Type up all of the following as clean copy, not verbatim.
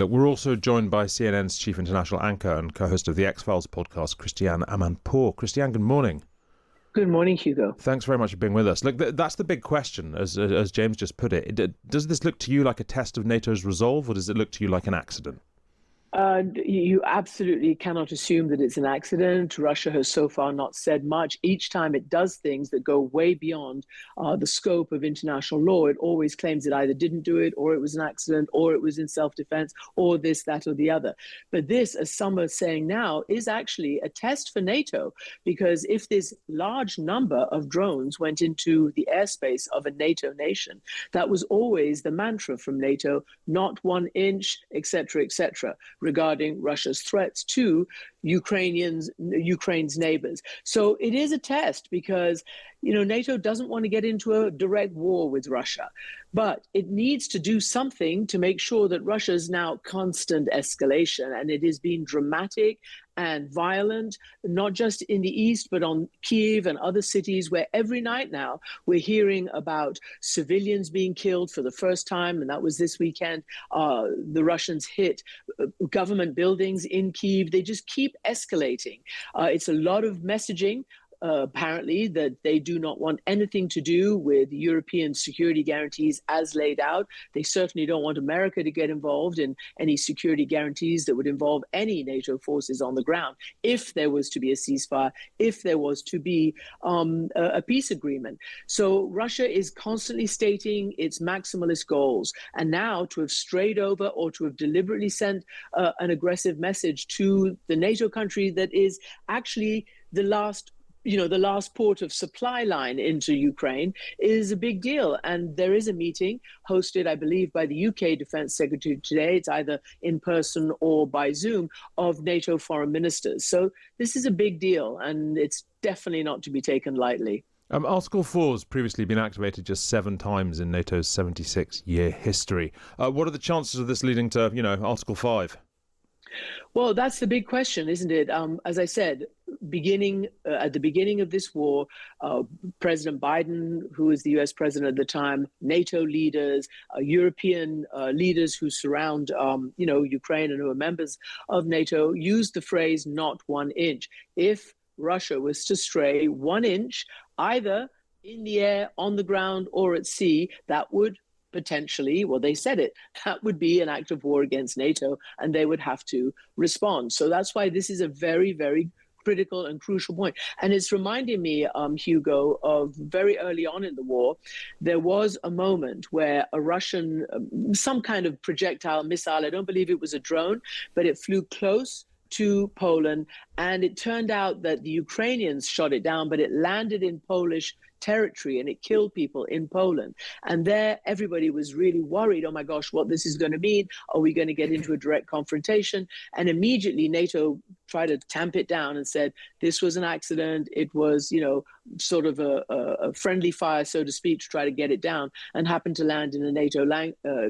Look, we're also joined by CNN's chief international anchor and co-host of the X-Files podcast, Christiane Amanpour. Christiane, good morning. Good morning, Hugo. Thanks very much for being with us. Look, that's the big question, as James just put it. Does this look to you like a test of NATO's resolve, or does it look to you like an accident? You absolutely cannot assume that it's an accident. Russia has so far not said much. Each time it does things that go way beyond the scope of international law, it always claims it either didn't do it, or it was an accident, or it was in self-defense, or this, that, or the other. But this, as some are saying now, is actually a test for NATO, because if this large number of drones went into the airspace of a NATO nation, that was always the mantra from NATO: not 1 inch, etc., regarding Russia's threats to Ukraine's neighbors. So it is a test because, NATO doesn't want to get into a direct war with Russia, but it needs to do something to make sure that Russia's now constant escalation, and it has been dramatic and violent, not just in the east, but on Kyiv and other cities, where every night now we're hearing about civilians being killed for the first time. And that was this weekend. The Russians hit government buildings in Kyiv. They just keep escalating. It's a lot of messaging. Apparently, that they do not want anything to do with European security guarantees as laid out. They certainly don't want America to get involved in any security guarantees that would involve any NATO forces on the ground if there was to be a ceasefire, if there was to be a peace agreement. So Russia is constantly stating its maximalist goals. And now to have strayed over or to have deliberately sent an aggressive message to the NATO country that is actually the last port of supply line into Ukraine is a big deal. And there is a meeting hosted, I believe, by the UK Defence Secretary today. It's either in person or by Zoom, of NATO foreign ministers. So this is a big deal, and it's definitely not to be taken lightly. Article 4 has previously been activated just 7 times in NATO's 76-year history. What are the chances of this leading to, Article 5? Well, that's the big question, isn't it? As I said, at the beginning of this war, President Biden, who was the US president at the time, NATO leaders, European leaders who surround, Ukraine and who are members of NATO, used the phrase "not 1 inch." If Russia was to stray 1 inch, either in the air, on the ground, or at sea, that would potentially, well, they said it, that would be an act of war against NATO, and they would have to respond. So that's why this is a very, very critical and crucial point. And it's reminding me, Hugo, of very early on in the war, there was a moment where a Russian, some kind of projectile missile, I don't believe it was a drone, but it flew close to Poland, and it turned out that the Ukrainians shot it down, but it landed in Polish territory and it killed people in Poland. And there, everybody was really worried, oh my gosh, what this is going to mean. Are we going to get into a direct confrontation? And immediately NATO tried to tamp it down and said, this was an accident. It was, sort of a friendly fire, so to speak, to try to get it down, and happened to land in a NATO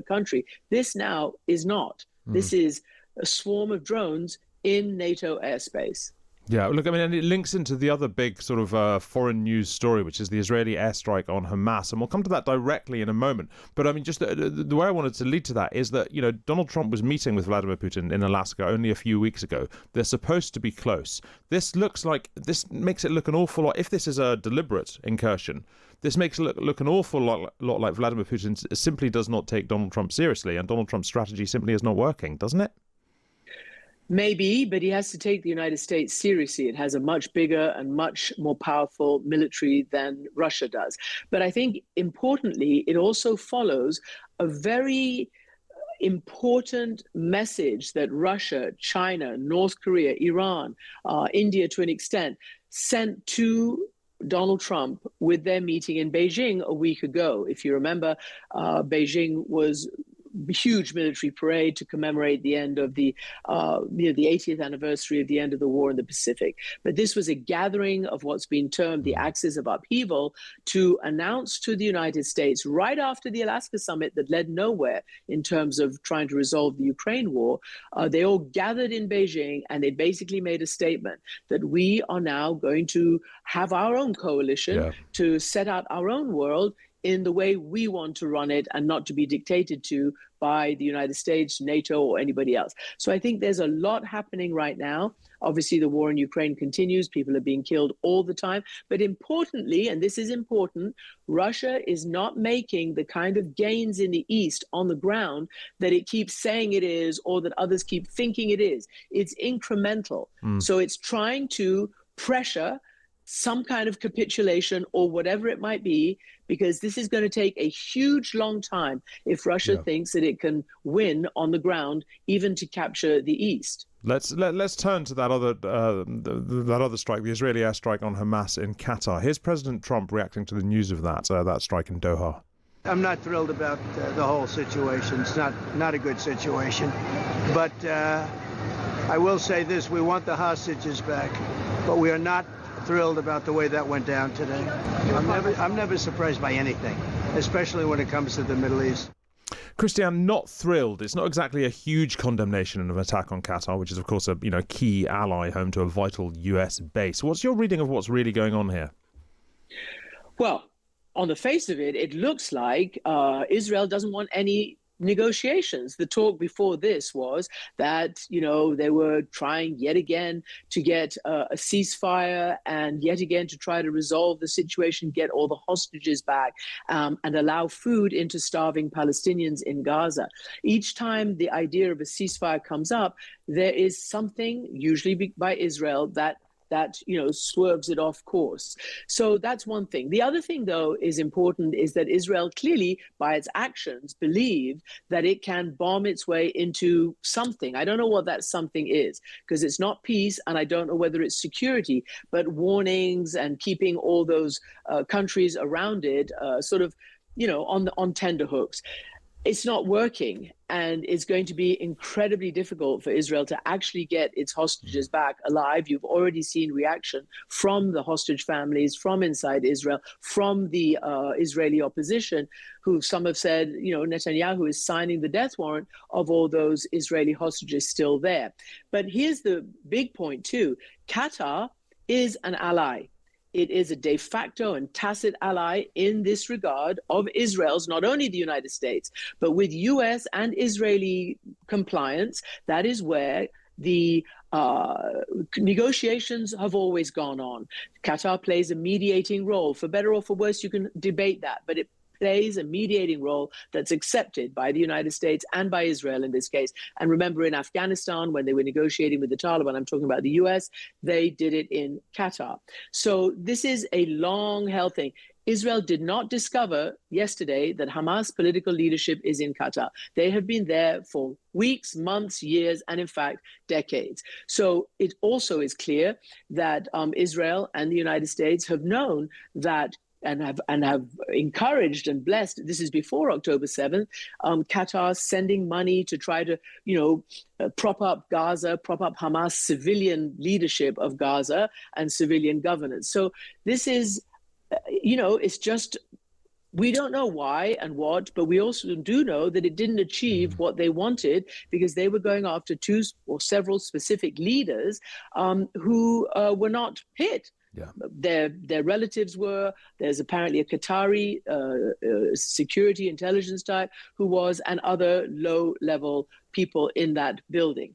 country. This now is not. This is a swarm of drones in NATO airspace. Yeah, look, and it links into the other big sort of foreign news story, which is the Israeli airstrike on Hamas. And we'll come to that directly in a moment. But just the way I wanted to lead to that is that, Donald Trump was meeting with Vladimir Putin in Alaska only a few weeks ago. They're supposed to be close. This makes it look an awful lot, if this is a deliberate incursion, this makes it look an awful lot like Vladimir Putin simply does not take Donald Trump seriously, and Donald Trump's strategy simply is not working, doesn't it? Maybe, but he has to take the United States seriously. It has a much bigger and much more powerful military than Russia does. But I think, importantly, it also follows a very important message that Russia, China, North Korea, Iran, India to an extent, sent to Donald Trump with their meeting in Beijing a week ago. If you remember, Beijing was huge military parade to commemorate the end of the 80th anniversary of the end of the war in the Pacific. But this was a gathering of what's been termed the axis of upheaval to announce to the United States, right after the Alaska summit that led nowhere in terms of trying to resolve the Ukraine war, they all gathered in Beijing, and they basically made a statement that we are now going to have our own coalition to set out our own world in the way we want to run it, and not to be dictated to by the United States, NATO, or anybody else. So I think there's a lot happening right now. Obviously, the war in Ukraine continues. People are being killed all the time. But importantly, and this is important, Russia is not making the kind of gains in the East on the ground that it keeps saying it is, or that others keep thinking it is. It's incremental. So it's trying to pressure some kind of capitulation or whatever it might be, because this is going to take a huge long time if Russia thinks that it can win on the ground, even to capture the East. Let's turn to that other strike, the Israeli airstrike on Hamas in Qatar. Here's President Trump reacting to the news of that strike in Doha. I'm not thrilled about the whole situation. It's not a good situation. But I will say this: we want the hostages back, but we are not thrilled about the way that went down today. I'm never surprised by anything, especially when it comes to the Middle East. Christiane, not thrilled. It's not exactly a huge condemnation of an attack on Qatar, which is, of course, a key ally home to a vital US base. What's your reading of what's really going on here? Well, on the face of it, it looks like Israel doesn't want any negotiations. The talk before this was that, they were trying yet again to get a ceasefire and yet again to try to resolve the situation, get all the hostages back, and allow food into starving Palestinians in Gaza. Each time the idea of a ceasefire comes up, there is something, usually by Israel, that swerves it off course. So that's one thing. The other thing, though, is important, is that Israel clearly, by its actions, believed that it can bomb its way into something. I don't know what that something is, because it's not peace, and I don't know whether it's security, but warnings and keeping all those countries around it on tenterhooks. It's not working, and it's going to be incredibly difficult for Israel to actually get its hostages back alive. You've already seen reaction from the hostage families, from inside Israel, from the Israeli opposition, who some have said, Netanyahu is signing the death warrant of all those Israeli hostages still there. But here's the big point, too. Qatar is an ally. It is a de facto and tacit ally in this regard of Israel's, not only the United States, but with US and Israeli compliance. That is where the negotiations have always gone on. Qatar plays a mediating role. For better or for worse, you can debate that, but it plays a mediating role that's accepted by the United States and by Israel in this case. And remember, in Afghanistan, when they were negotiating with the Taliban, I'm talking about the US, they did it in Qatar. So this is a long-held thing. Israel did not discover yesterday that Hamas political leadership is in Qatar. They have been there for weeks, months, years, and in fact, decades. So it also is clear that Israel and the United States have known that and have encouraged and blessed. This is before October 7th. Qatar sending money to try to, prop up Gaza, prop up Hamas civilian leadership of Gaza and civilian governance. So this is, it's just, we don't know why and what, but we also do know that it didn't achieve what they wanted, because they were going after two or several specific leaders who were not hit. Yeah. Their relatives were. There's apparently a Qatari security intelligence type who was, and other low-level people in that building.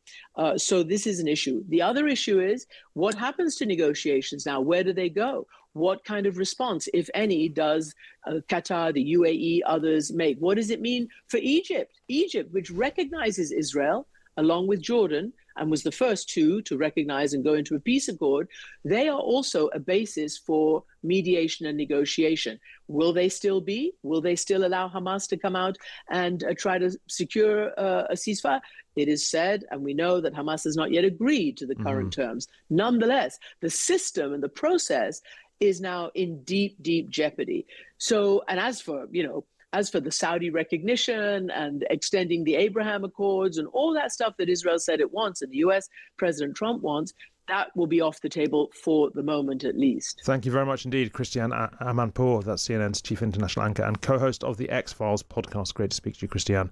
So this is an issue. The other issue is, what happens to negotiations now? Where do they go? What kind of response, if any, does Qatar, the UAE, others make? What does it mean for Egypt? Egypt, which recognizes Israel, along with Jordan, and was the first two to recognize and go into a peace accord, they are also a basis for mediation and negotiation. Will they still be? Will they still allow Hamas to come out and try to secure a ceasefire? It is said, and we know, that Hamas has not yet agreed to the current terms. Nonetheless, the system and the process is now in deep, deep jeopardy. So, and as for the Saudi recognition and extending the Abraham Accords and all that stuff that Israel said it wants and the US President Trump wants, that will be off the table for the moment at least. Thank you very much indeed, Christiane Amanpour. That's CNN's chief international anchor and co-host of the X-Files podcast. Great to speak to you, Christiane.